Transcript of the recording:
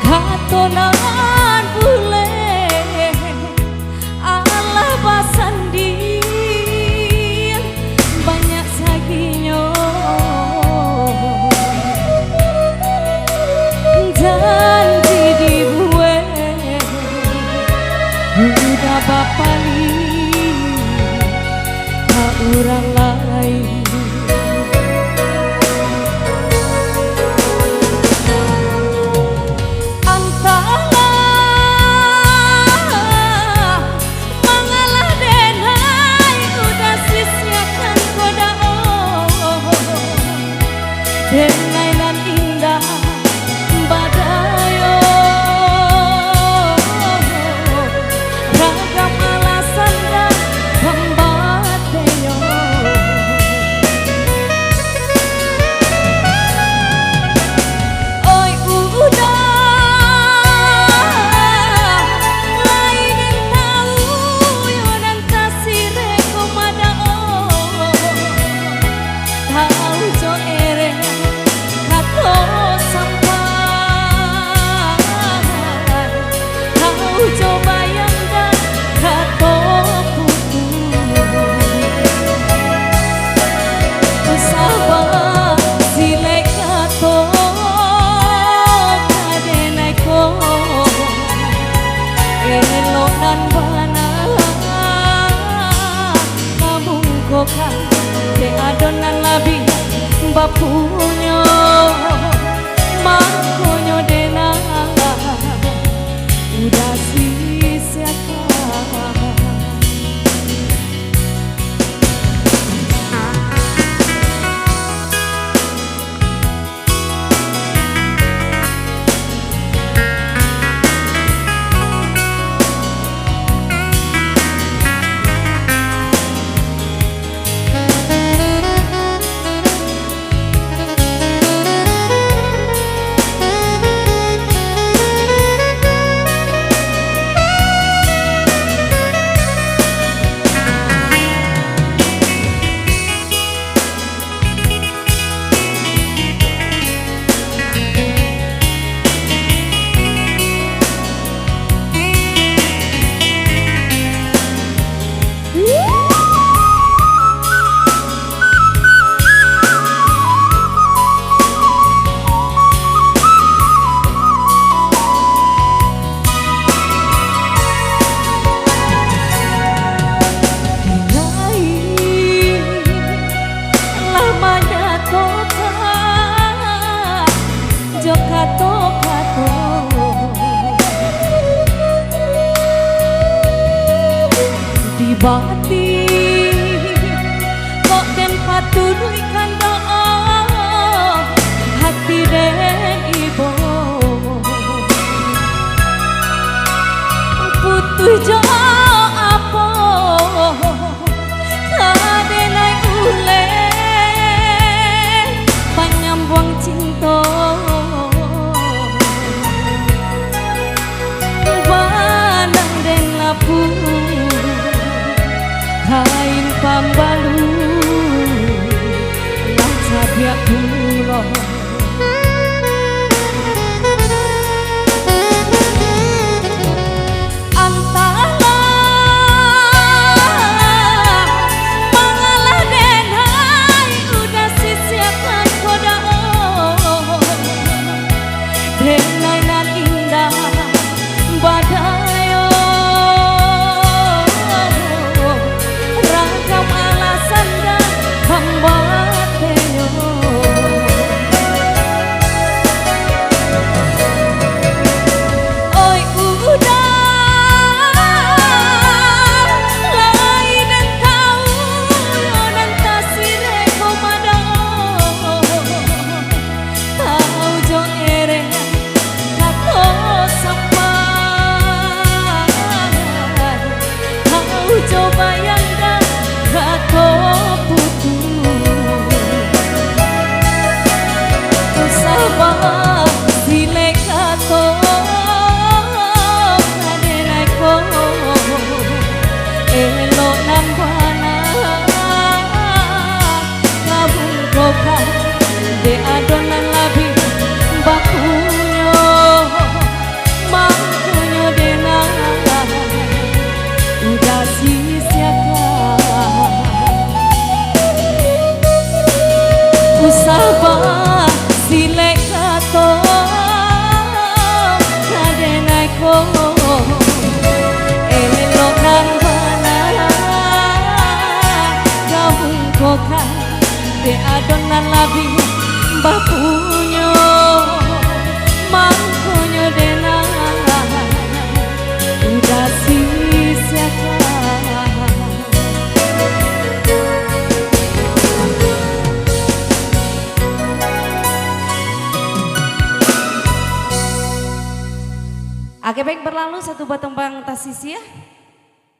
Katonan bule Allah basandi banyak saginyo janji dibuwe udah bapali tak urang lain. Denai nan indah badayo ragam alasan dan pembateyo oi udah lain tahu yo dan kasih rekomada tahu jo ere coba yang dah kato putu sabar sile kato kadenai ko elo dan bana kabung koka de adonan labi bapunyo makonyo dena udah sia-siakan. Bati kok tempat turui kando hati den ibo putu jo apa kadenai ule panyambung cinta banang den lapu kain pambalu lah sabiak kula antara mangalah denai udah sisiakan koda denai nan indah badayo alasan dan pembateyo sabar silek kato kadenai ko elok nang bana gabung kokan de adonan labi bapunyo mangkonyo dena udah sia-siakan. Oke baik berlalu satu buat tembang Tasisia.